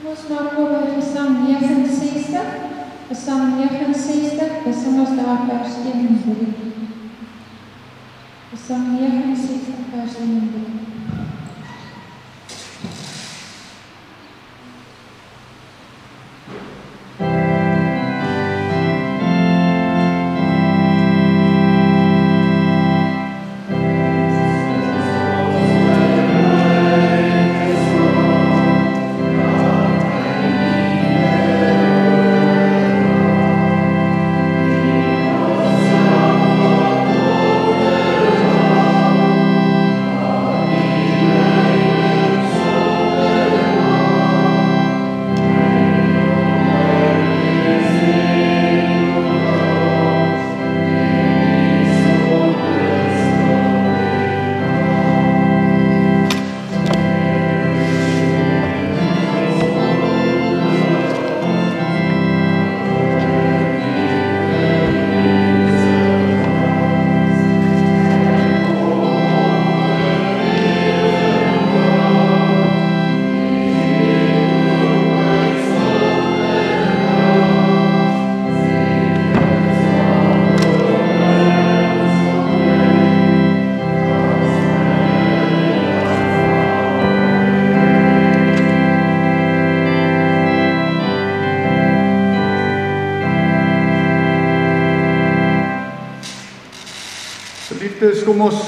Ons maak op by Gesang 69. Gesang 69, besing ons daar vers 1 en 3. Gesang 69, vers 1 en 3. Kom ons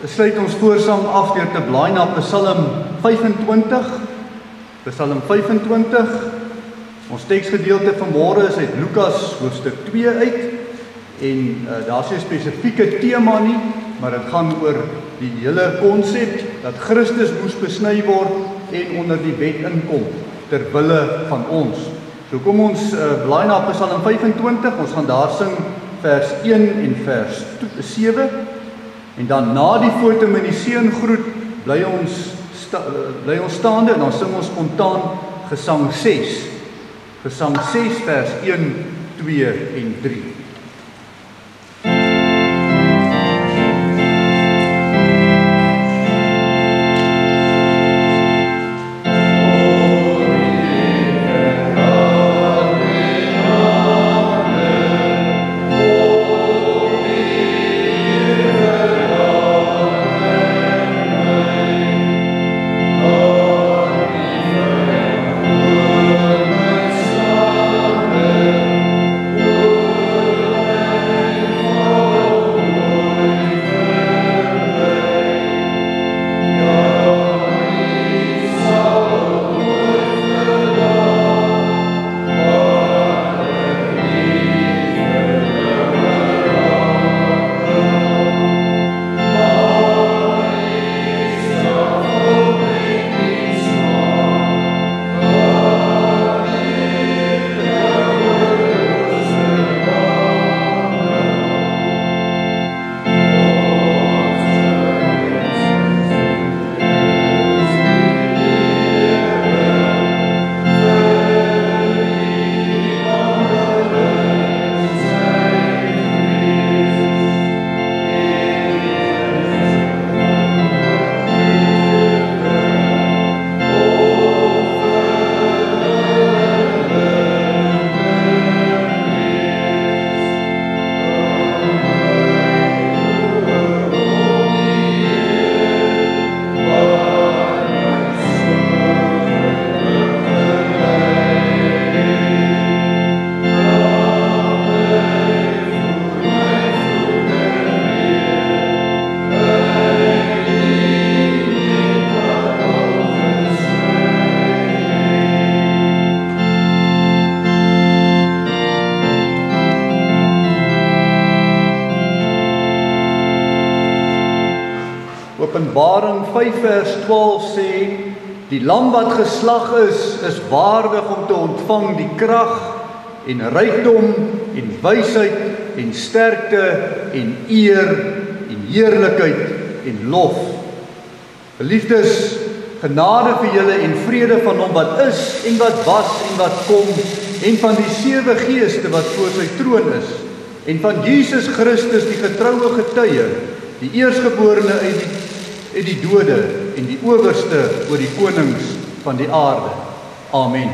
sluit ons voorsang af deur te blaai na Psalm 25. Psalm 25. Ons teksgedeelte vanmôre is uit Lukas hoofstuk 2 uit en daar's 'n spesifieke tema nie, maar dit gaan oor die hele konsep dat Christus moes besny word en onder die wet inkom ter wille van ons. So kom ons blaai na Psalm 25. Ons gaan daar sing vers 1 en vers 7. En dan na die foto met die seëngroet bly ons staande en dan sing ons spontaan Gesang 6. Gesang 6 vers 1, 2 en 3. Openbaring 5 vers 12 sê, die lam wat geslag is waardig om te ontvang die krag en rykdom en wysheid en sterkte en eer en heerlikheid en lof. Geliefdes, genade vir julle en vrede van hom wat is en wat was en wat kom en van die 7 geeste wat voor sy troon is en van Jesus Christus die getroue getuie, die eersgeborene uit die dode en die owerste oor die konings van die aarde. Amen.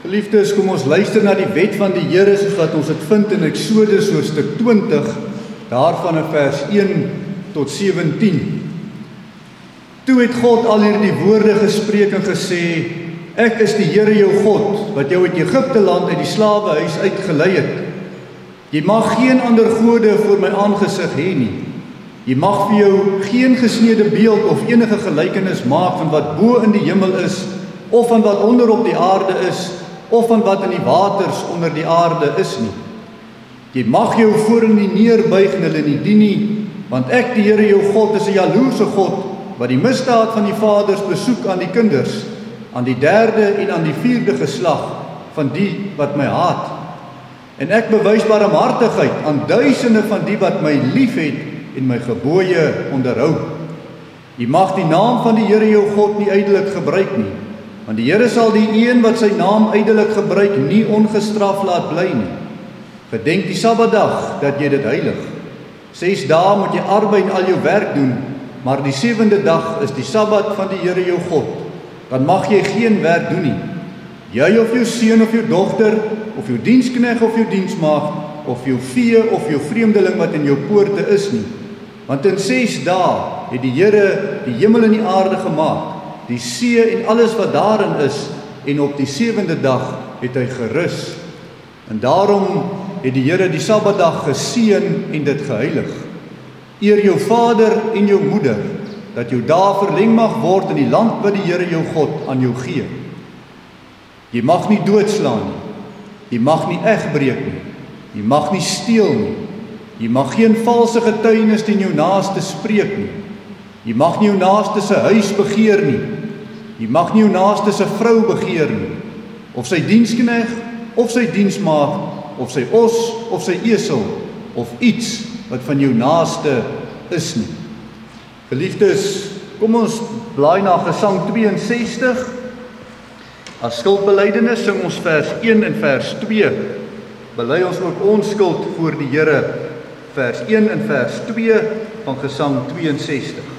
Geliefdes, kom ons luister na die wet van die Here soos wat ons dit vind in Eksodus hoofstuk 20, daarvan in vers 1 tot 17. Toe het God al hierdie woorde gespreek en gesê: Ek is die Here jou God, wat jou uit Egipte land uit die slawehuis uitgelei het. Jy mag geen ander gode voor my aangesig hê nie. Jy mag vir jou geen gesneede beeld of enige gelykenis maak van wat bo in die hemel is, of van wat onder op die aarde is, of van wat in die waters onder die aarde is nie. Jy mag jou voor in die neerbuig en hulle nie dien nie, want ek, die Here jou God, is 'n jaloerse God, wat die misdaad van die vaders besoek aan die kinders, aan die 3de en aan die 4de geslag van die wat my haat. En ek bewys barmhartigheid aan duisende van die wat my liefhet en my gebooie onderhou. Jy mag die naam van die Here jou God nie ydelik gebruik nie, want die Here sal die een wat sy naam ydelik gebruik nie ongestraf laat bly nie. Gedenk die Sabbatdag dat jy dit heilig. 6 dae moet jy arbei en al jou werk doen, maar die 7de dag is die Sabbat van die Here jou God. Dan mag jy geen werk doen nie. Jy of jou seun of jou dogter, of jou dienskneg of jou diensmaagd, of jou vee of jou vreemdeling wat in jou poorte is nie. Want in 6 dae het die Here die hemel en die aarde gemaak, die see en alles wat daarin is, en op die 7de dag het hy gerus. En daarom het die Here die Sabbatdag geseën en dit geheilig. Eer jou vader en jou moeder, dat jou dae verleng mag word in die land wat die Here jou God aan jou gee. Jy mag nie doodslaan nie. Jy mag nie egbreek nie. Jy mag nie steel nie. Jy mag geen valse getuienis teen jou naaste spreek nie. Jy mag nie jou naaste se huis begeer nie. Jy mag nie jou naaste se vrou begeer nie. Of sy dienskneg, of sy diensmaagd, of sy os, of sy esel, of iets wat van jou naaste is nie. Geliefdes, kom ons blaai na Gesang 62. As skuldbelydenis sing ons vers 1 en vers 2. bely ons ook ons skuld voor die Here, vers 1 en vers 2 van Gesang 62.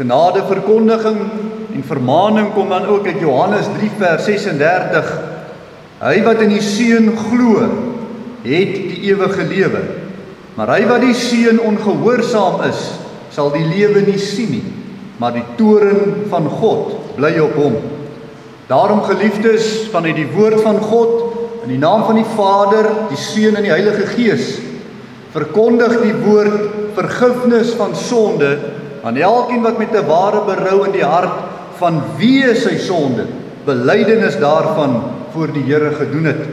Genadeverkondiging en vermaning kom dan ook uit Johannes 3 vers 36. Hy wat in die Seun glo, het die ewige lewe. Maar hy wat die Seun ongehoorsaam is, sal die lewe nie sien nie, maar die toorn van God bly op hom. Daarom geliefdes, vanuit die woord van God, in die naam van die Vader, die Seun en die Heilige Gees, verkondig die woord vergifnis van sonde aan elkeen wat met 'n ware berou in die hart van wie sy sonde, belydenis daarvan voor die Here gedoen het.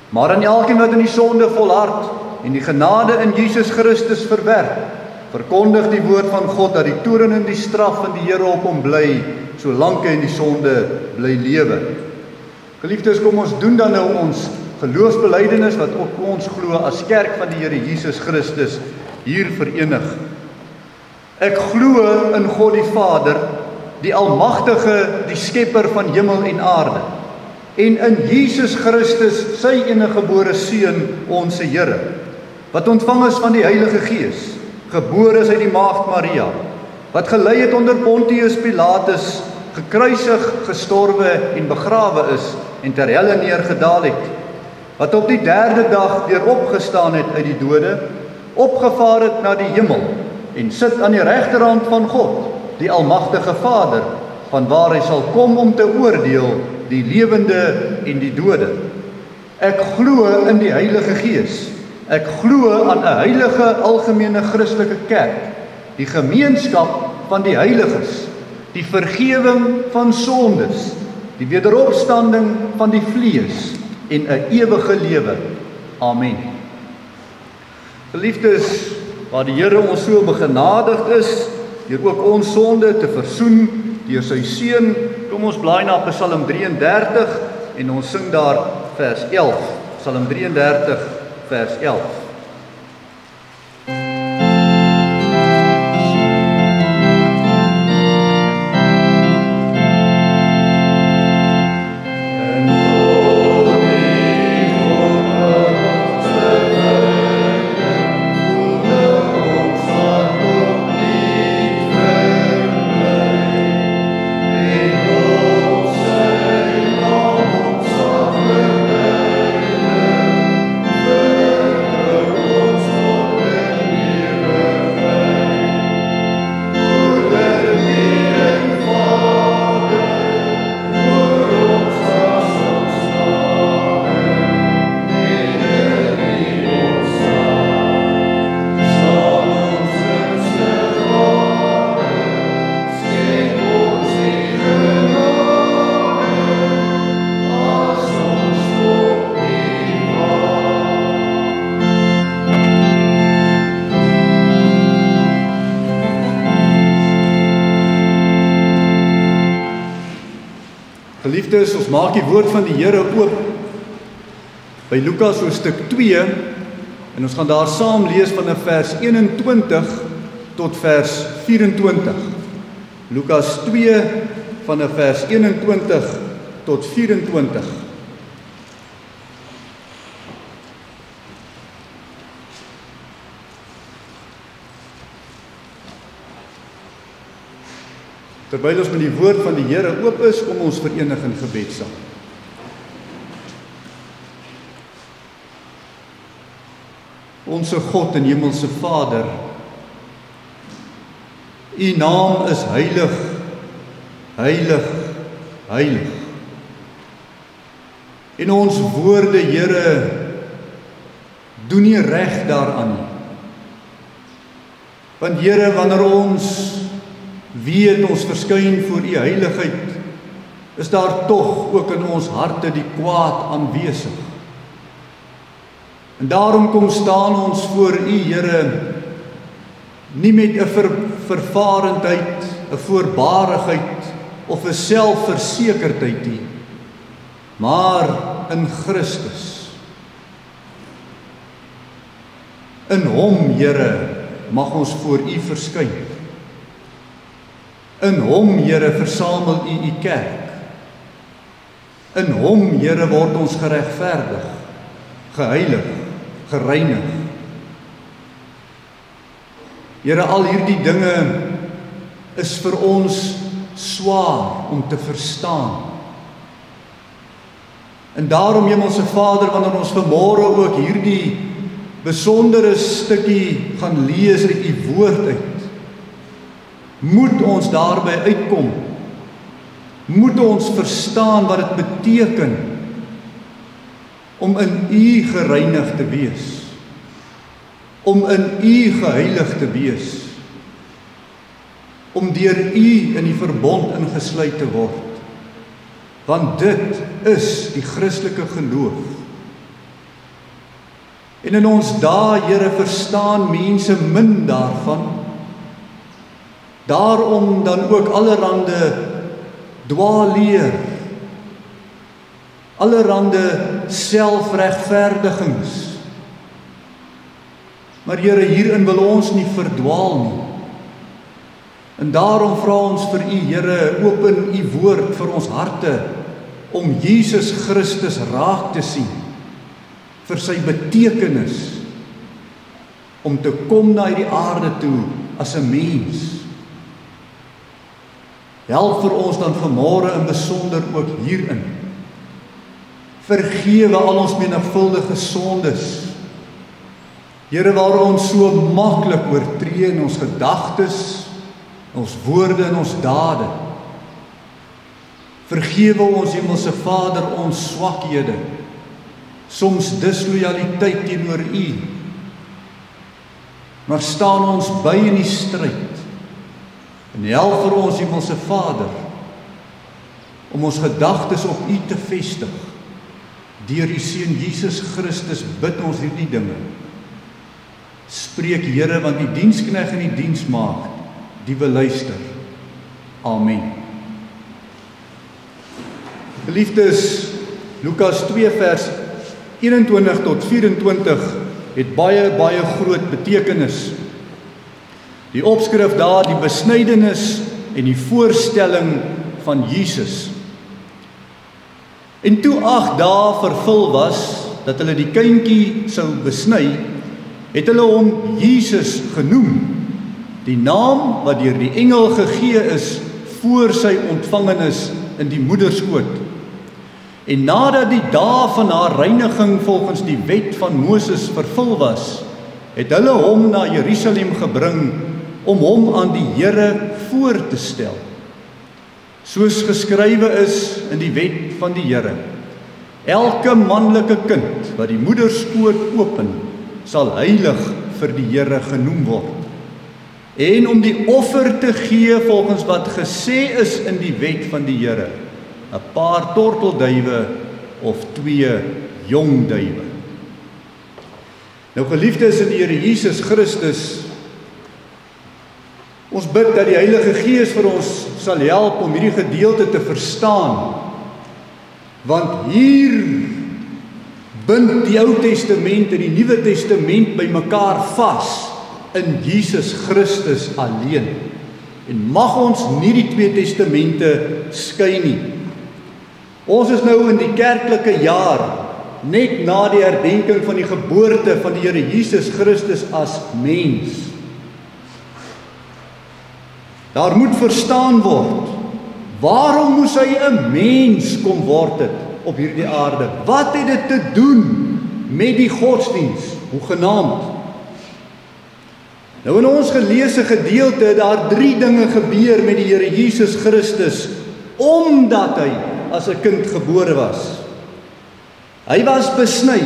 Maar aan elkeen wat in die sonde volhard en die genade in Jesus Christus verwerp, verkondig die woord van God dat die toorn en die straf van die Here op hom bly, solank hy in die sonde bly lewe. Geliefdes, kom ons doen dan nou ons geloofsbelydenis wat op ons glo as kerk van die Here Jesus Christus hier verenig. Ek glo in God die Vader, die Almagtige, die Skepper van hemel en aarde, en in Jesus Christus, sy eniggebore Seun, ons Here, wat ontvang is van die Heilige Gees, gebore is uit die Maagd Maria, wat gelei het onder Pontius Pilatus, gekruisig, gestorwe en begrawe is, en ter helle neergedaal het, wat op die 3de dag weer opgestaan het uit die dode, opgevaar het na die hemel, en sit aan die regterhand van God, die Almagtige Vader, vanwaar hy sal kom om te oordeel die lewende en die dode. Ek glo in die Heilige Gees. Ek glo aan 'n heilige algemene Christelike kerk, die gemeenskap van die heiliges, die vergewing van sondes, die wederopstanding van die vlees en 'n ewige lewe. Amen. Geliefdes, waar die Here ons so begenadigd is, deur ook ons sonde te versoen deur sy Seun, kom ons blaai na Psalm 33 en ons sing daar vers 11. Psalm 33 vers 11. Geliefdes, ons maak die woord van die Here oop by Lukas hoofstuk 2 en ons gaan daar saam lees van vers 21 tot vers 24. Lukas 2 van vers 21 tot 24. Terwyl ons met die woord van die Here oop is, kom ons verenig in gebed saam. Onse God en hemelse Vader, U naam is heilig, heilig, heilig. En ons woorde, Here, doen nie reg daaraan nie. Want Here, wanneer ons weet ons verskyn voor U heiligheid, is daar tog ook in ons harte die kwaad aanwesig. En daarom kom staan ons voor U, Here, nie met 'n vervarendheid, 'n voorbarigheid of 'n selfversekerdheid nie, maar in Christus. In Hom, Here, mag ons voor U verskyn. In Hom, Here, versamel U kerk. In Hom, Here, word ons geregverdig, geheilig, gereinig. Here, al hierdie dinge is vir ons swaar om te verstaan. En daarom, Hemelse Vader, wanneer ons vanmôre ook hierdie besondere stukkie gaan lees uit U woord uit, moet ons daarby uitkom. Moet ons verstaan wat dit beteken om in U gereinig te wees. Om in U geheilig te wees. Om deur U in die verbond ingesluit te word. Want dit is die Christelike geloof. En in ons dae, Here, verstaan mense min daarvan. Daarom dan ook allerhande dwaalleer, allerhande selfregverdigings. Maar Here, hierin wil ons nie verdwaal nie. En daarom vra ons vir U, Here, open U woord vir ons harte, om Jesus Christus raak te sien, vir sy betekenis, om te kom na die aarde toe as 'n mens. Help vir ons dan vanmôre in besonder ook hierin. Vergewe al ons menigvuldige sondes. Here, waar ons so maklik oortree in ons gedagtes, ons woorde en ons dade. Vergewe ons, Hemelse Vader, ons swakhede, soms disloyaliteit teenoor U. Maar staan ons by in die stryd. En help vir ons, Hemelse Vader, om ons gedagtes op U te vestig. Deur U Seun Jesus Christus bid ons hierdie dinge. Spreek, Here, want die diensknegt en die diensmaagd, die wil luister. Amen. Geliefdes, Lukas 2 vers 21 tot 24 het baie groot betekenis. Die opskrif daar, die besnydenis en die voorstelling van Jesus. En toe 8 dae vervul was, dat hulle die kindjie sou besny, het hulle hom Jesus genoem, die naam wat deur die engel gegee is, voor sy ontvangenis in die moederskoot. En nadat die dae van haar reiniging volgens die wet van Moses vervul was, het hulle hom na Jerusalem gebring, om hom aan die Here voor te stel. Soos geskrywe is in die wet van die Here. Elke manlike kind wat die moederskoot open, sal heilig vir die Here genoem word. En om die offer te gee volgens wat gesê is in die wet van die Here, 'n paar tortelduwe of 2 jong duwe. Nou geliefdes in die Here Jesus Christus, ons bid dat die Heilige Gees vir ons sal help om hierdie gedeelte te verstaan Want hier bind die Ou Testament en die Nuwe Testament by mekaar vas in Jesus Christus alleen. En mag ons nie die twee testamente skei nie. Ons is nou in die kerklike jaar, net na die herdenking van die geboorte van die Here Jesus Christus as mens. Daar moet verstaan word, waarom moes hy 'n mens kom word het op hierdie aarde? Wat het dit te doen met die godsdiens, hoegenaamd? Nou in ons geleesde gedeelte het daar 3 dinge gebeur met die Here Jesus Christus, omdat hy as 'n kind gebore was. Hy was besny.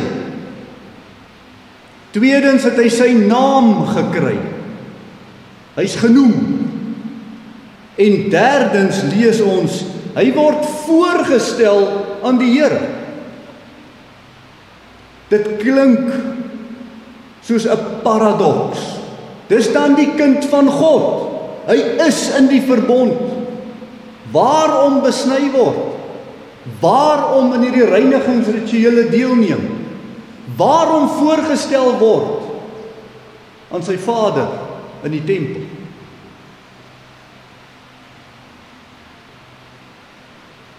Tweedens het hy sy naam gekry. Hy's genoem. En derdens lees ons, hy word voorgestel aan die Here. Dit klink soos 'n paradoks. Dis dan die kind van God. Hy is in die verbond. Waarom besny word? Waarom in hierdie reinigingsrituele deelneem? Waarom voorgestel word aan sy Vader in die tempel?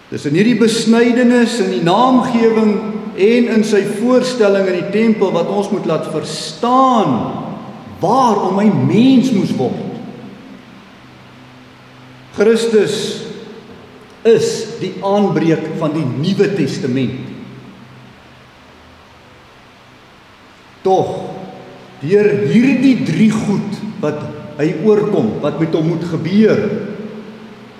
Dis in hierdie besnydenis, in die naamgewing en in sy voorstelling in die tempel wat ons moet laat verstaan waarom hy mens moes word. Christus is die aanbreek van die Nuwe Testament. Tog, deur hierdie 3 goed wat hy oorkom, wat met hom moet gebeur,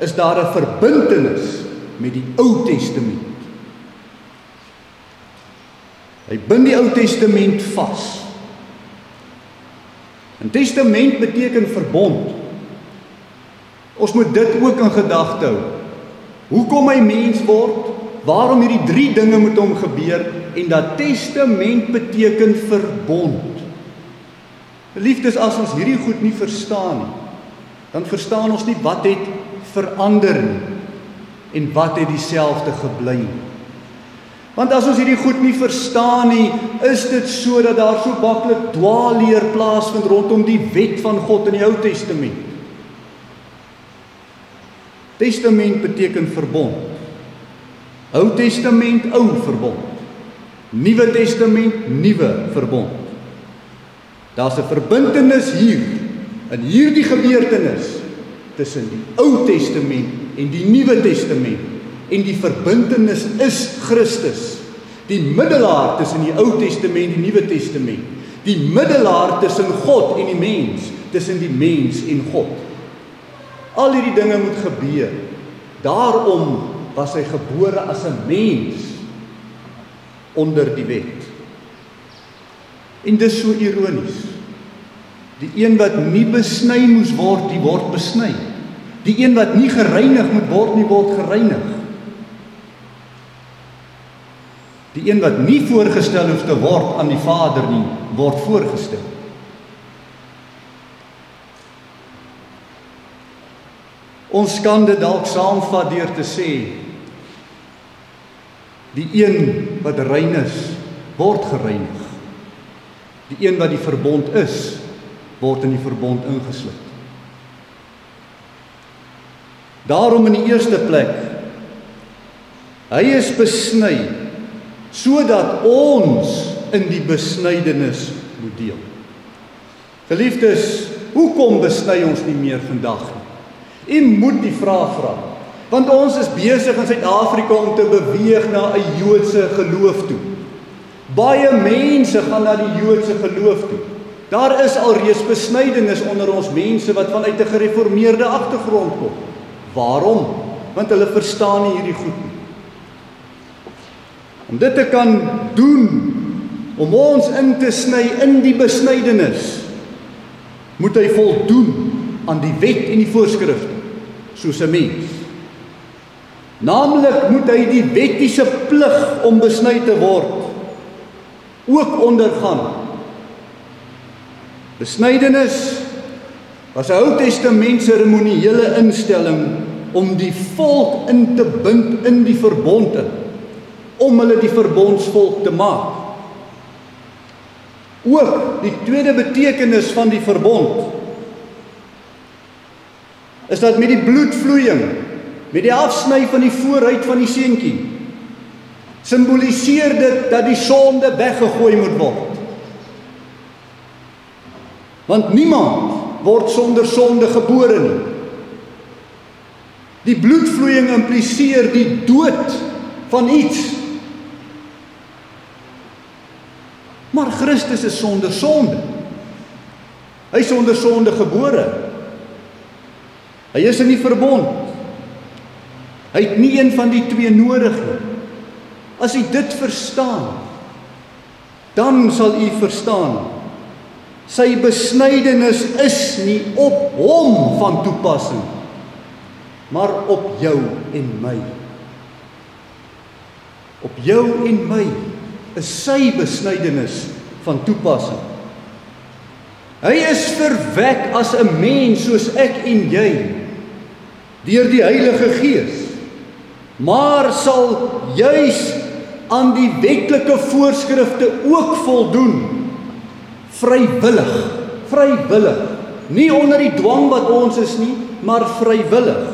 is daar 'n verbintenis met die Ou Testament. Hy bind die Ou Testament vas. 'n Testament beteken verbond. Ons moet dit ook in gedagte hou. Hoekom hy mens word, waarom hierdie 3 dinge met hom gebeur, en dat testament beteken verbond. Geliefdes, as ons hierdie goed nie verstaan nie, dan verstaan ons nie wat het verander nie, en wat het dieselfde gebly nie. Want as ons hierdie goed nie verstaan nie, is dit so dat daar so maklik dwaalleer plaasvind rondom die wet van God in die Ou Testament. Testament beteken verbond. Ou Testament, ou verbond. Nuwe Testament, nuwe verbond. Daar's 'n verbintenis hier, in hierdie gebeurtenis, tussen die Ou Testament en die Nuwe Testament. En die verbintenis is Christus, die middelaar tussen die Ou Testament en die Nuwe Testament, die middelaar tussen God en die mens, tussen die mens en God. Al hierdie dinge moet gebeur. Daarom was hy gebore as 'n mens onder die wet. En dis so ironies. Die een wat nie besny moes word, die word besny. Die een wat nie gereinig moet word, nie word gereinig. Die een wat nie voorgestel hoef te word aan die Vader nie, word voorgestel. Ons kan dit dalk saamvat deur te sê, die een wat rein is, word gereinig. Die een wat die verbond is, word in die verbond ingesluit. Daarom in die eerste plek, hy is besny, sodat ons in die besnydenis moet deel. Geliefdes, hoekom besny ons nie meer vandag nie? U moet die vraag vra, want ons is besig in Suid-Afrika om te beweeg na 'n Joodse geloof toe. Baie mense gaan na die Joodse geloof toe. Daar is alreeds besnydenis onder ons mense wat vanuit 'n gereformeerde agtergrond kom. Waarom? Want hulle verstaan nie hierdie goed nie. Om dit te kan doen, om ons in te sny in die besnydenis, moet hy voldoen aan die wet en die voorskrifte, soos 'n mens. Naamlik moet hy die wettiese plig om besny te word ook ondergaan. Besnydenis was 'n Ou Testament seremoniële instelling om die volk in te bind in die verbond in. om hulle die verbondsvolk te maak. Ook die tweede betekenis van die verbond is dat met die bloedvloeiing, met die afsny van die voorhuid van die seentjie, simboliseer dit dat die sonde weggegooi moet word. Want niemand word sonder sonde gebore nie. Die bloedvloeiing impliseer die dood van iets. Maar Christus is sonder sonde. Hy is sonder sonde gebore. Hy is in die verbond. Hy het nie een van die twee nodig nie. As u dit verstaan, dan sal u verstaan, sy besnydenis is nie op hom van toepassing, maar op jou en my. Op jou en my is sy besnydenis van toepassing. Hy is verwek as 'n mens soos ek en jy, deur die Heilige Gees, maar sal juis aan die wetlike voorskrifte ook voldoen, vrywillig, nie onder die dwang wat ons is nie, maar vrywillig,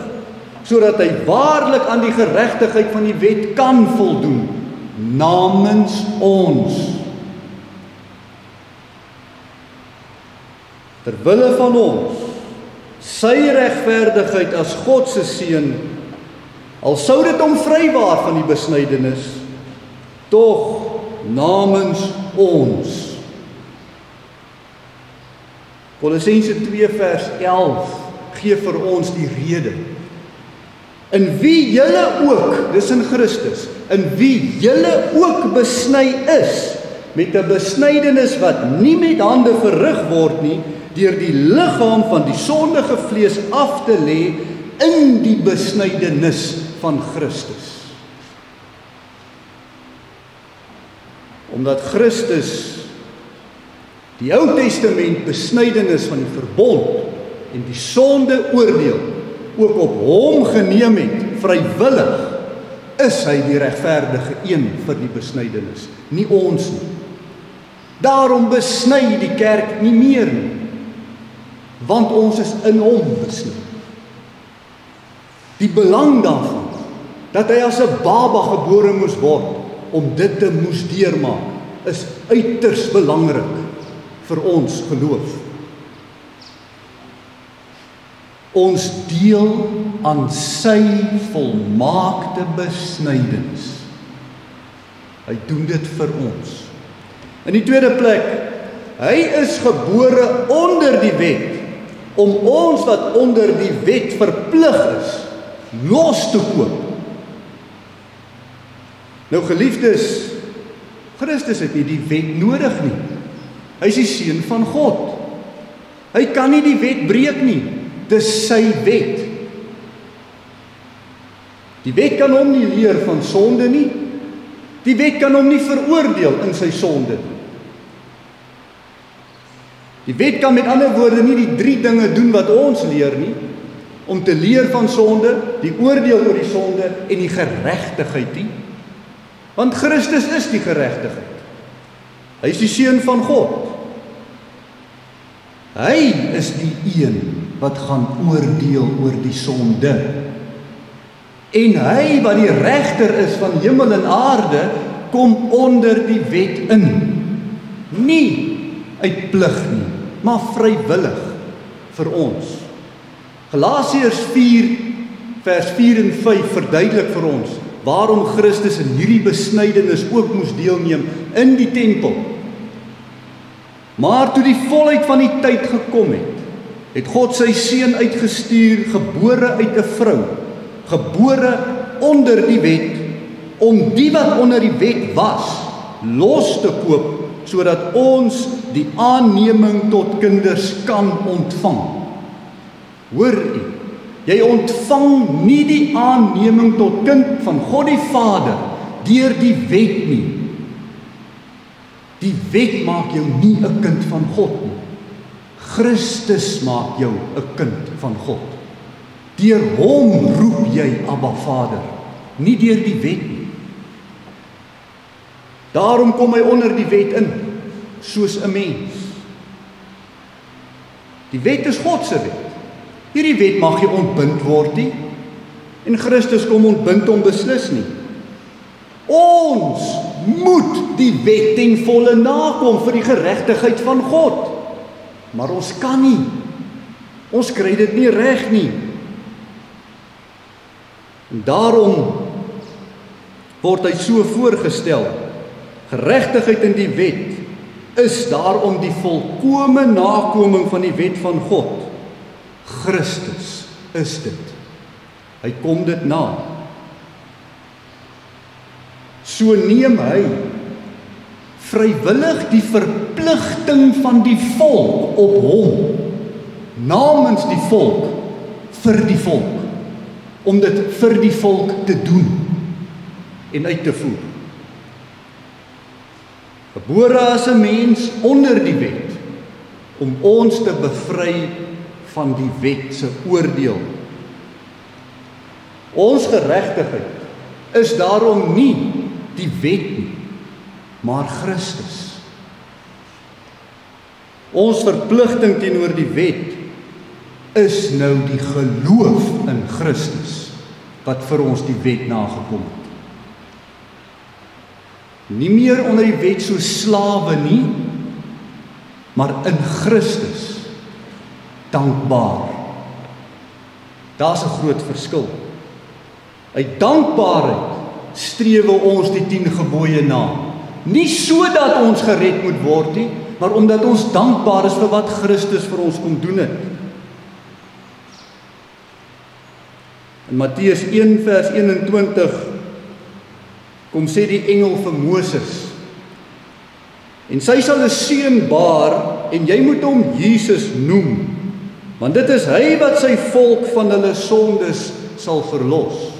sodat hy waarlik aan die geregtigheid van die wet kan voldoen, namens ons. Terwille van ons, sy regverdigheid as God se seun, al sou dit hom vrywaar van die besnydenis, tog namens ons. Kolossense 2 vers 11 gee vir ons die rede. In wie julle ook, dis in Christus, in wie julle ook besny is, met 'n besnydenis wat nie met hande verrig word nie, deur die liggaam van die sondige vlees af te lê in die besnydenis van Christus. Omdat Christus die Ou Testament besnydenis van die verbond en die sonde oordeel ook op hom geneem het, vrywillig, is hy die regverdige een vir die besnydenis, nie ons nie. Daarom besny die kerk nie meer nie, want ons is in hom besny. Die belang daarvan, dat hy as 'n baba gebore moes word, om dit te moes deurmaak, is uiters belangrik vir ons geloof. Ons deel aan sy volmaakte besnydenis. Hy doen dit vir ons. In die tweede plek, hy is gebore onder die wet, om ons wat onder die wet verplig is, los te koop. Nou geliefdes, Christus het nie die wet nodig nie. Hy is die seun van God. Hy kan nie die wet breek nie. Dis sy wet. Die wet kan hom nie leer van sonde nie. Die wet kan hom nie veroordeel in sy sonde nie. Die wet kan met ander woorde nie die 3 dinge doen wat ons leer nie, om te leer van sonde, die oordeel oor die sonde en die geregtigheid nie. Want Christus is die geregtigheid. Hy is die seun van God. Hy is die een wat gaan oordeel oor die sonde. En hy wat die regter is van hemel en aarde, kom onder die wet in. Nie uit plig nie, maar vrywillig vir ons. Galasiërs 4 vers 4 en 5 verduidelik vir ons waarom Christus in hierdie besnydenis ook moes deelneem in die tempel. Maar toe die volheid van die tyd gekom het, het God sy seun uitgestuur, gebore uit 'n vrou, gebore onder die wet, om die wat onder die wet was, los te koop, sodat ons die aanneming tot kinders kan ontvang. Hoor u, jy ontvang nie die aanneming tot kind van God die Vader deur die wet nie. Die wet maak jou nie 'n kind van God nie. Christus maak jou 'n kind van God. Deur hom roep jy Abba Vader, nie deur die wet nie. Daarom kom hy onder die wet in, soos 'n mens. Die wet is God se wet. Hierdie wet mag nie ontbind word nie, en Christus kom ontbind hom beslis nie. Ons moet die wet ten volle nakom vir die geregtigheid van God. Maar ons kan nie. Ons kry dit nie reg nie. En daarom word hy so voorgestel. Geregtigheid in die wet is daarom die volkome nakoming van die wet van God. Christus is dit. Hy kom dit na. So neem hy vrywillig die verpligting van die volk op hom, namens die volk, vir die volk, om dit vir die volk te doen en uit te voer. Gebore as 'n mens onder die wet, om ons te bevry van die wet se oordeel. Ons geregtigheid is daarom nie die wet nie, maar Christus. Ons verpligting teenoor die wet is nou die geloof in Christus, wat vir ons die wet nagekom het. Nie meer onder die wet so slawe nie, maar in Christus dankbaar. Daar's 'n groot verskil. Uit dankbaarheid strewe ons die 10 gebooie na. Nie sodat ons gered moet word nie, maar omdat ons dankbaar is vir wat Christus vir ons kom doen het. In Matteus 1 vers 21 kom sê die engel vir Moses: en sy sal 'n seun baar, en jy moet hom Jesus noem, want dit is hy wat sy volk van hulle sondes sal verlos.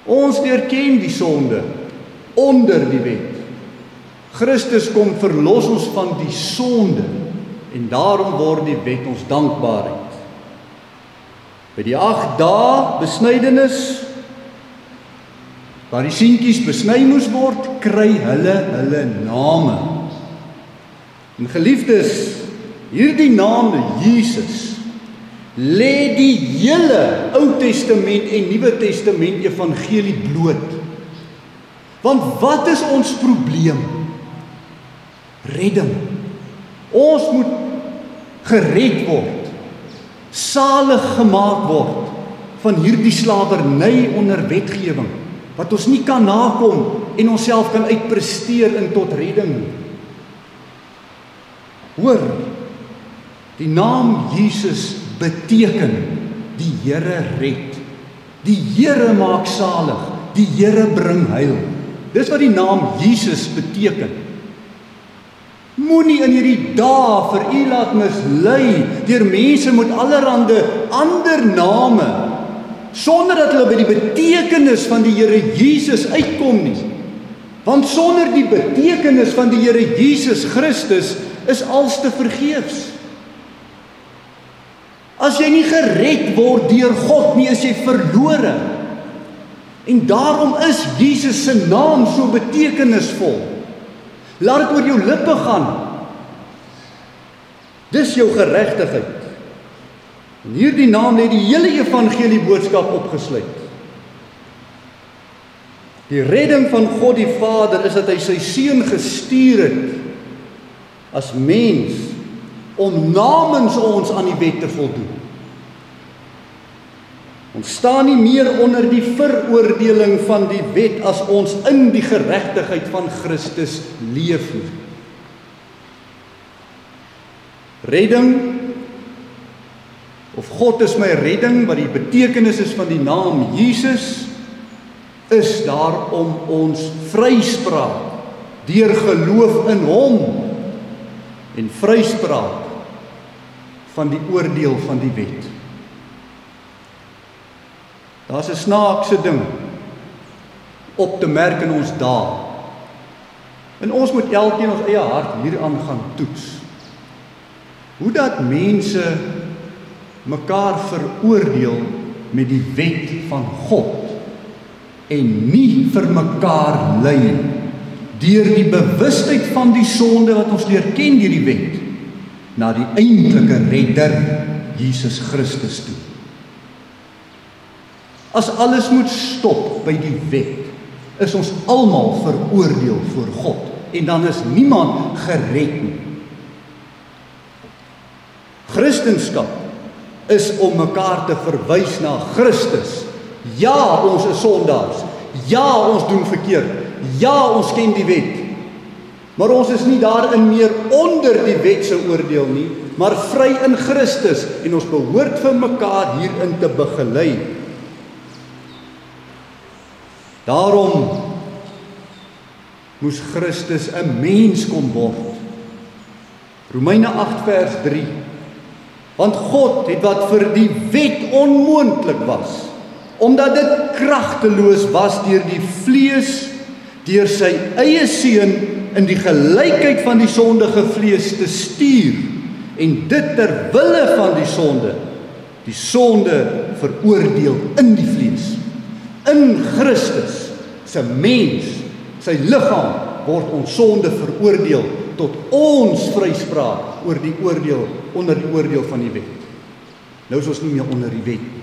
Ons erken die sonde onder die wet. Christus kom verlos ons van die sonde, en daarom word die wet ons dankbaarheid. By die 8 dae besnydenis, waar die seentjies besny moes word, kry hulle name. En geliefdes, hierdie name Jesus lê die hele Ou Testament en Nuwe Testament evangelie bloot. Want wat is ons probleem? Redding. Ons moet gered word, salig gemaak word van hierdie slawerny onder wetgewing, wat ons nie kan nakom en onsself kan uitpresteer in tot redding nie. Hoor, die naam Jesus beteken die Here red. Die Here maak salig, die Here bring heil. Dis wat die naam Jesus beteken. Moenie in hierdie dae vir u laat mislei deur mense met allerhande ander name, sonder dat hulle by die betekenis van die Here Jesus uitkom nie. Want sonder die betekenis van die Here Jesus Christus is alles te vergeefs. As jy nie gered word deur God nie, is jy verlore. En daarom is Jesus se naam so betekenisvol. Laat dit oor jou lippe gaan. Dis jou geregtigheid. En hierdie naam het die hele evangelie boodskap opgesluit. Die redding van God die Vader is dat hy sy seun gestuur het as mens om namens ons aan die wet te voldoen. Ons staan nie meer onder die veroordeling van die wet as ons in die geregtigheid van Christus leef nie. Redding, of God is my redding, wat die betekenis is van die naam Jesus, is daar om ons vryspraak deur geloof in hom en vryspraak van die oordeel van die wet. Daar's 'n snaakse ding op te merk in ons dae. En ons moet elkeen ons eie hart hieraan gaan toets. Hoe dat mense mekaar veroordeel met die wet van God en nie vir mekaar lei deur die bewustheid van die sonde wat ons leer ken deur die wet, na die eintlike redder, Jesus Christus toe. As alles moet stop by die wet, is ons almal veroordeel voor God, en dan is niemand gered nie. Christendom is om mekaar te verwys na Christus. Ja, ons is sondaars. Ja, ons doen verkeerd. Ja, ons ken die wet. Maar ons is nie daarin meer onder die wet se oordeel nie, maar vry in Christus, en ons behoort vir mekaar hierin te begelei. Daarom moes Christus 'n mens kom word. Romeine 8 vers 3. Want God het wat vir die wet onmoontlik was, omdat dit kragteloos was deur die vlees, deur sy eie seun in die gelykheid van die sondige vlees te stuur, en dit ter wille van die sonde veroordeel in die vlees. In Christus, sy mens, sy liggaam, word ons sonde veroordeel tot ons vryspraak oor die oordeel, onder die oordeel van die wet. Nou is ons nie meer onder die wet nie.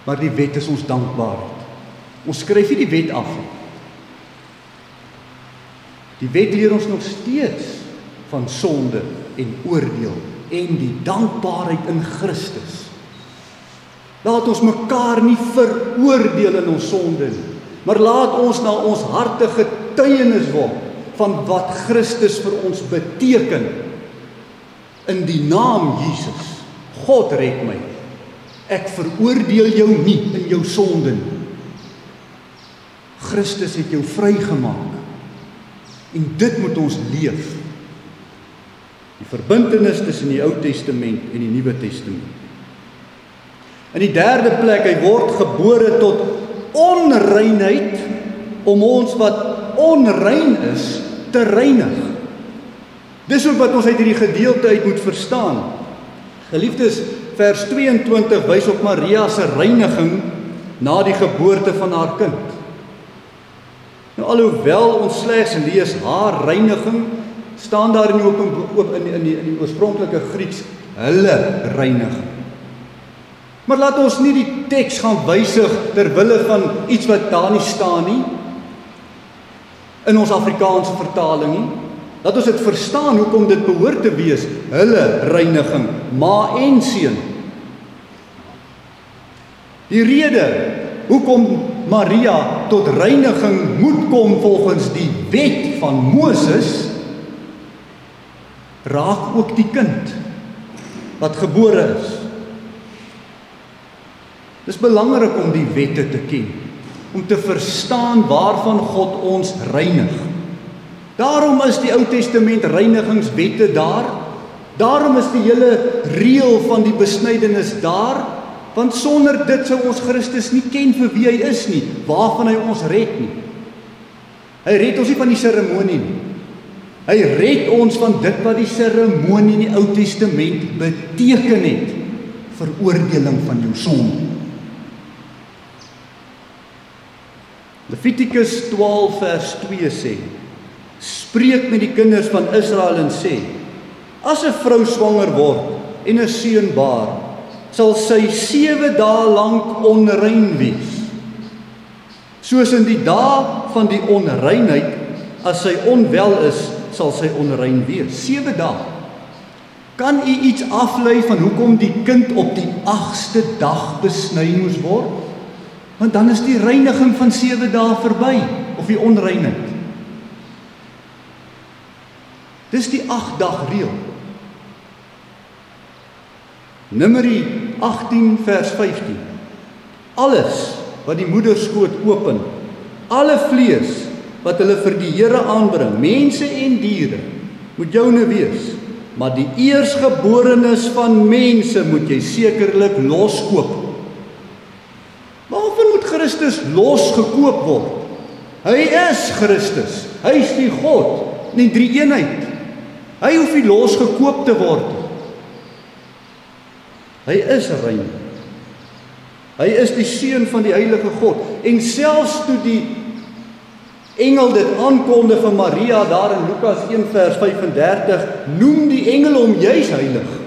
Maar die wet is ons dankbaarheid. Ons skryf nie die wet af nie. Die wet leer ons nog steeds van sonde en oordeel en die dankbaarheid in Christus. Laat ons mekaar nie veroordeel in ons sonde nie, maar laat ons na ons harte getuienis word van wat Christus vir ons beteken. In die naam Jesus, God red my. Ek veroordeel jou nie in jou sonde nie. Christus het jou vrygemaak. En dit moet ons leef. Die verbintenis tussen die Ou Testament en die Nuwe Testament. In die derde plek, hy word gebore tot onreinheid om ons wat onrein is te reinig. Dis ook wat ons uit hierdie gedeelte uit moet verstaan. Geliefdes, vers 22 wys op Maria se reiniging na die geboorte van haar kind. Nou alhoewel ons slegs lees haar reiniging, staan daar in die oorspronklike Grieks hulle reiniging. Maar laat ons nie die teks gaan wysig ter wille van iets wat daar nie staan nie, in ons Afrikaanse vertaling nie. Laat ons dit verstaan hoekom dit behoort te wees, hulle reiniging, ma en seun. Die rede hoekom Maria tot reiniging moet kom volgens die wet van Moses, raak ook die kind wat gebore is. Dis belangrik om die wette te ken, om te verstaan waarvan God ons reinig. Daarom is die Ou Testament reinigingswette daar. Daarom is die hele reël van die besnydenis daar, want sonder dit sou ons Christus nie ken vir wie hy is nie, waarvan hy ons red nie. Hy red ons nie van die seremonie nie. Hy red ons van dit wat die seremonie in die Ou Testament beteken het, veroordeling van jou sonde. Levitikus 12 vers 2 sê, spreek met die kinders van Israel en sê, as 'n vrou swanger word en 'n seun baar, sal sy 7 dae lank onrein wees. Soos in die dae van die onreinheid, as sy onwel is, sal sy onrein wees. 7 dae. Kan u iets aflei van hoekom die kind op die 8ste dag besny moes word? Want dan is die reiniging van 7 dae verby, of die onreinheid. Dis die 8-dag reël. Numeri 18 vers 15. Alles wat die moederskoot open, alle vlees wat hulle vir die Here aanbring, mense en diere, moet joune wees, maar die eersgeborenes van mense moet jy sekerlik loskoop. Waarvan moet Christus losgekoop word? Hy is Christus, hy is die God, die drie-eenheid. Hy hoef nie losgekoop te word. Hy is rein. Hy is die seun van die heilige God. En selfs toe die engel dit aankondig vir Maria daar in Lukas 1 vers 35, noem die engel hom juis heilig.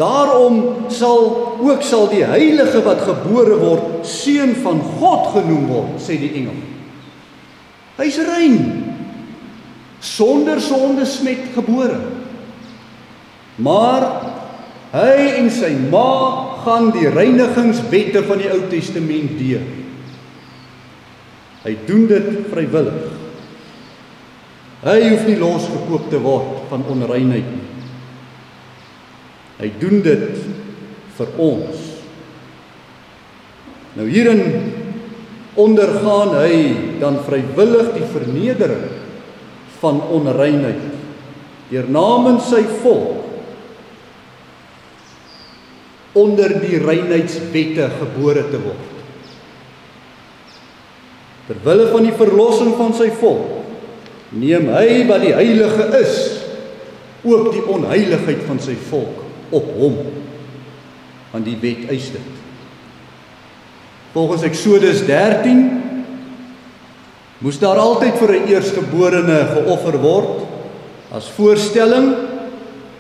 Daarom sal die heilige wat gebore word, seun van God genoem word, sê die engel. Hy's rein, sonder sondesmet gebore. Maar hy en sy ma gaan die reinigingswette van die Ou Testament deur. Hy doen dit vrywillig. Hy hoef nie losgekoop te word van onreinheid nie. Hy doen dit vir ons. Nou hierin ondergaan hy dan vrywillig die vernedering van onreinheid deur namens sy volk onder die reinheidswette gebore te word. Terwille van die verlossing van sy volk neem hy wat die heilige is ook die onheiligheid van sy volk op hom, want die wet eis dit. Volgens Eksodus 13 moes daar altyd vir 'n eerstgeborene geoffer word as voorstelling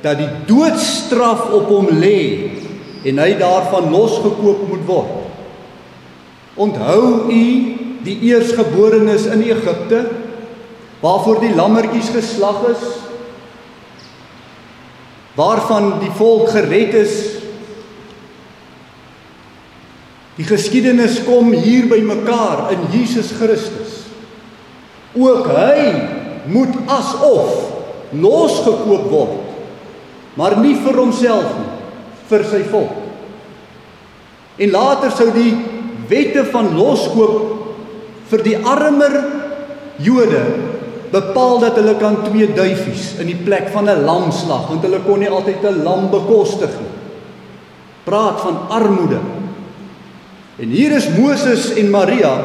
dat die doodstraf op hom lê en hy daarvan losgekoop moet word. Onthou u die eerstgeborenes in Egipte waarvoor die lammetjies geslag is, waarvan die volk gered is. Die geskiedenis kom hier by mekaar in Jesus Christus. Ook hy moet asof losgekoop word, maar nie vir homself nie, vir sy volk. En later sou die wette van loskoop vir die armer Jode bepaal dat hulle kan 2 duifies in die plek van 'n lam slag, want hulle kon nie altyd 'n lam bekostig nie. Praat van armoede. En hier is Moses en Maria,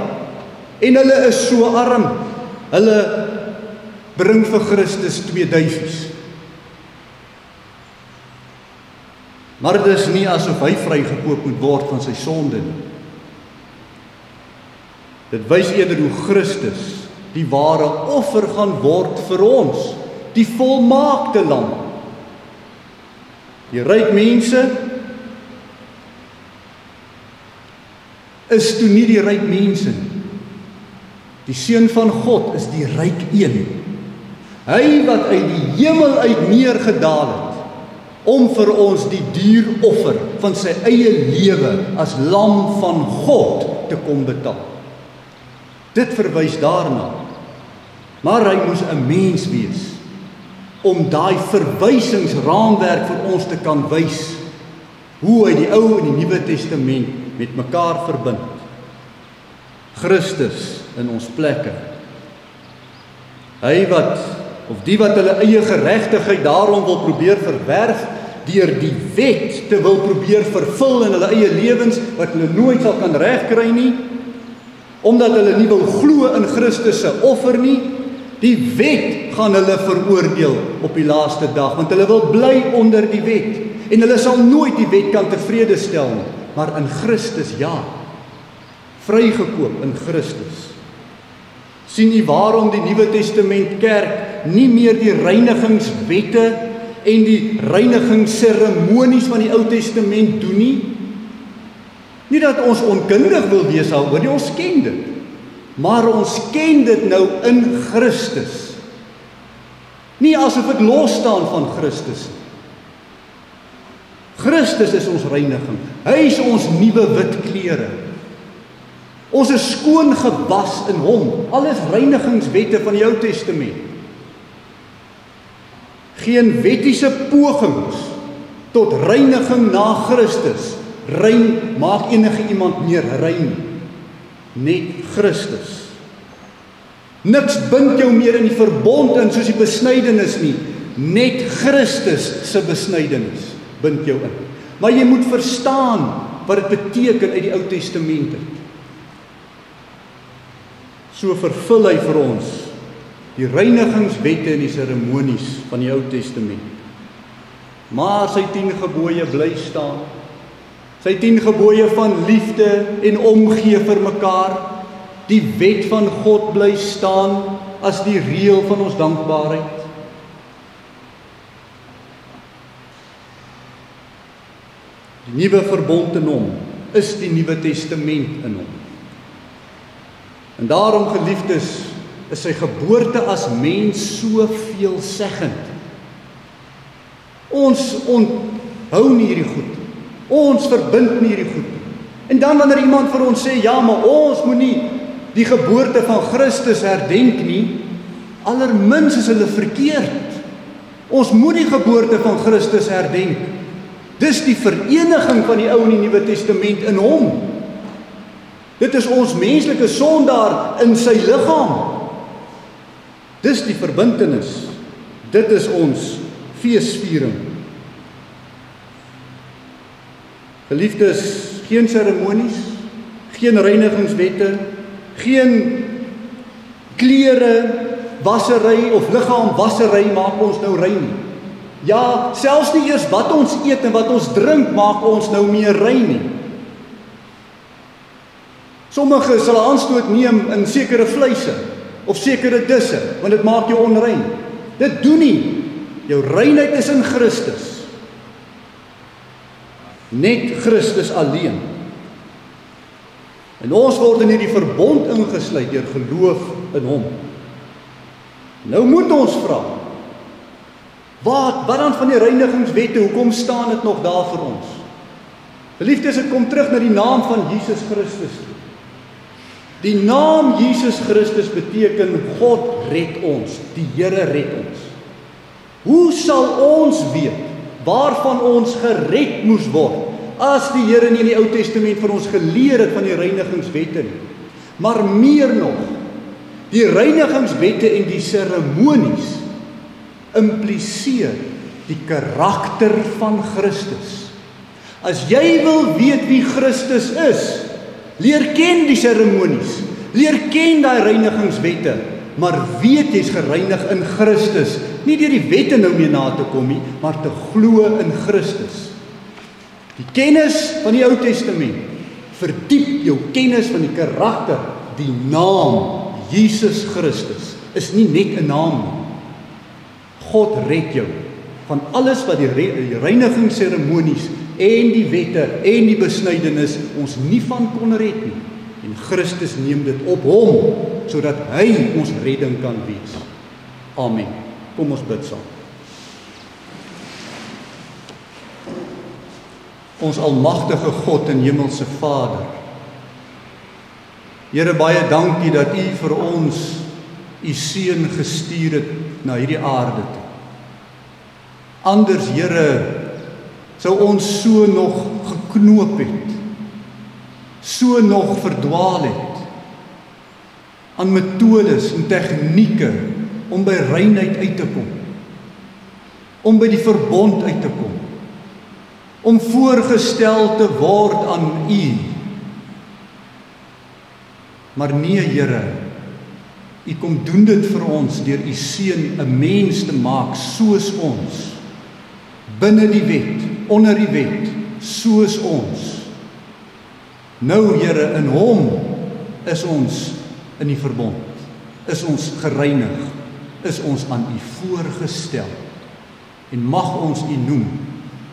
en hulle is so arm, hulle bring vir Christus 2 duifies. Maar dit is nie asof hy vrygekoop moet word van sy sonde nie. Dit wys eerder hoe Christus die ware offer gaan word vir ons, die volmaakte lam. Die ryk mense is toe nie die ryk mense nie. Die seun van God is die ryk een. Hy wat uit die hemel uit neergedaal het om vir ons die duur offer van sy eie lewe as lam van God te kom betaal. Dit verwys daarna. Maar hy moes 'n mens wees om daai verwysingsraamwerk vir ons te kan wys hoe hy die Ou en die Nuwe Testament met mekaar verbind. Christus in ons plekke. Hy wat, of die wat hulle eie geregtigheid daarom wil probeer verwerf, deur die wet te wil probeer vervul in hulle eie lewens, wat hulle nooit sal kan regkry nie, omdat hulle nie wil glo in Christus se offer nie, die wet gaan hulle veroordeel op die laaste dag, want hulle wil bly onder die wet, en hulle sal nooit die wet kan tevrede stel nie, maar in Christus ja, vrygekoop in Christus. Sien u waarom die Nuwe Testament kerk nie meer die reinigingswette en die reinigingsseremonies van die Ou Testament doen nie? Nie dat ons onkundig wil wees daaroor nie, ons ken dit. Maar ons ken dit nou in Christus. Nie asof dit losstaan van Christus. Christus is ons reiniging. Hy is ons nuwe wit klere. Ons is skoon gewas in hom. Alles reinigingswette van die Ou Testament. Geen wettiese pogings tot reiniging na Christus. Rein maak enige iemand meer rein. Net Christus. Niks bind jou meer in die verbond in soos die besnydenis nie. Net Christus se besnydenis bind jou in. Maar jy moet verstaan wat dit beteken uit die Ou Testament uit. So vervul hy vir ons die reinigingswette en die seremonies van die Ou Testament. Maar sy 10 gebooie bly staan. Sy 10 gebooie van liefde en omgee vir mekaar, die wet van God bly staan as die reël van ons dankbaarheid. Die nuwe verbond in hom is die Nuwe Testament in hom. En daarom, geliefdes, is sy geboorte as mens so veelzeggend. Ons onthou nie hierdie goed. Ons verbind nie hierdie goed. En dan wanneer iemand vir ons sê, ja, maar ons moet nie die geboorte van Christus herdenk nie, allermins is hulle verkeerd. Ons moet die geboorte van Christus herdenk. Dis die vereniging van die Ou en die Nuwe Testament in hom. Dit is ons menslike sondaar in sy liggaam. Dis die verbintenis. Dit is ons feesviering. Geliefdes, geen seremonies, geen reinigingswette, geen klere, wassery of liggaamwassery maak ons nou rein. Ja, selfs nie eers wat ons eet en wat ons drink maak ons nou meer rein nie. Sommige sal aanstoot neem in sekere vleise of sekere disse, want dit maak jou onrein. Dit doen nie. Jou reinheid is in Christus. Net Christus alleen. En ons word in hierdie verbond ingesluit deur geloof in hom. Nou moet ons vra, wat dan van die reinigingswette, hoekom staan dit nog daar vir ons? Geliefdes, ek kom terug na die naam van Jesus Christus. Die naam Jesus Christus beteken God red ons, die Here red ons. Hoe sal ons weet waarvan ons gered moes word, as die Here nie in die Ou Testament vir ons geleer het van die reinigingswette nie? Maar meer nog, die reinigingswette en die seremonies impliseer die karakter van Christus. As jy wil weet wie Christus is, leer ken die seremonies, leer ken die reinigingswette, maar weet jy's gereinig in Christus, nie deur die wette nou mee na te kom nie, maar te glo in Christus. Die kennis van die Ou Testament verdiep jou kennis van die karakter, die naam Jesus Christus is nie net 'n naam nie. God red jou van alles wat die reinigingsseremonies en die wette en die besnydenis ons nie van kon red nie. En Christus neem dit op hom, sodat hy ons redding kan wees. Amen. Kom ons bid saam. Ons almagtige God en hemelse Vader, Here, baie dankie dat U vir ons U seun gestuur het na hierdie aarde toe. Anders, Here, sou ons so nog geknoop het, so nog verdwaal het aan metodes en tegnieke om by reinheid uit te kom, om by die verbond uit te kom, om voorgestel te word aan U. Maar nee, Here, U kom doen dit vir ons deur U seun 'n mens te maak soos ons, binne die wet, onder die wet, soos ons. Nou, Here, in hom is ons in die verbond, is ons gereinig, is ons aan U voorgestel, en mag ons U noem,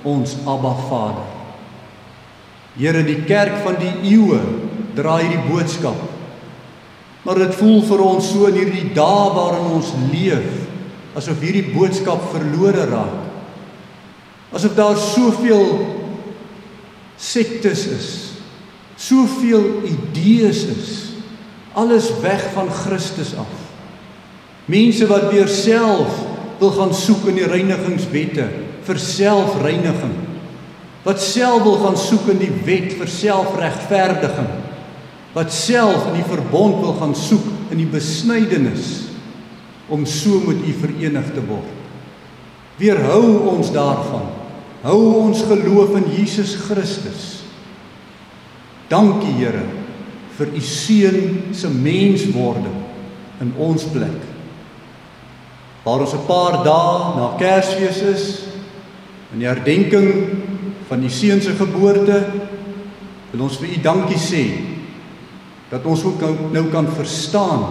ons Abba Vader. Here, die kerk van die eeue dra hierdie boodskap, maar dit voel vir ons so in hierdie dae waarin ons leef, asof hierdie boodskap verlore raak, asof daar soveel sektes is, soveel idees is, alles weg van Christus af. Mense wat weer self wil gaan soek in die reinigingswette vir selfreiniging, wat self wil gaan soek in die wet vir selfregverdiging, wat self in die verbond wil gaan soek in die besnydenis, om so met U verenig te word. Weerhou ons daarvan, hou ons geloof in Jesus Christus. Dankie, Here, vir U seun se menswording in ons plek. Waar ons 'n paar dae na Kersfees is, in die herdenking van die seun se geboorte, wil ons vir U dankie sê, dat ons ook nou kan verstaan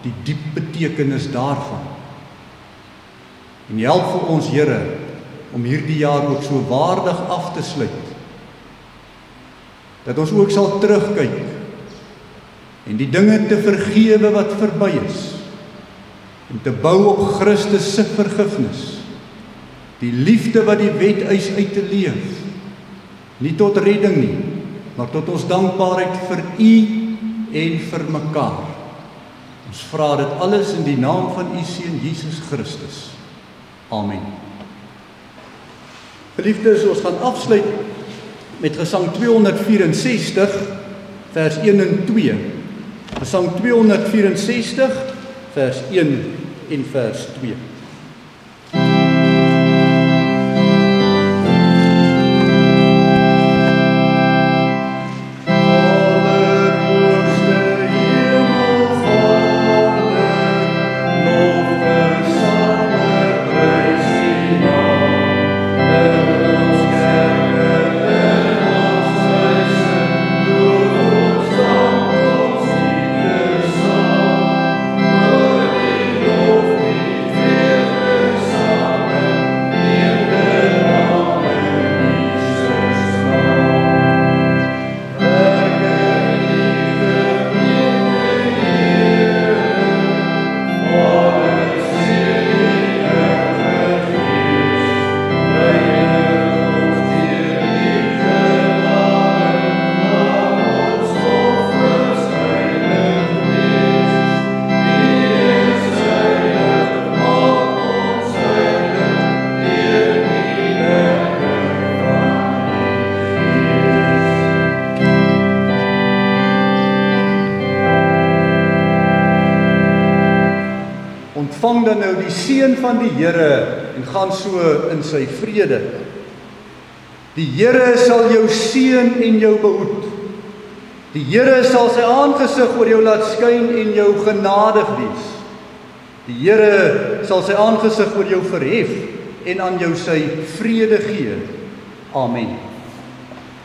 die diep betekenis daarvan. En help vir ons, Here, om hierdie jaar ook so waardig af te sluit, dat ons ook sal terugkyk en die dinge te vergewe wat verby is, en te bou op Christus se vergifnis, die liefde wat die wet eis uit te leef, nie tot redding nie, maar tot ons dankbaarheid vir U en vir mekaar. Ons vra dit alles in die naam van U Seun Jesus Christus. Amen. Geliefdes, ons gaan afsluit met Gesang 264, vers 1 en 2. Gesang 264, vers 1 en vers 2. Ontvang dan nou die seën van die Here en gaan so in sy vrede. Die Here sal jou seën en jou behoed. Die Here sal sy aangesig oor jou laat skyn en jou genadig wees. Die Here sal sy aangesig oor jou verhef en aan jou sy vrede gee. Amen.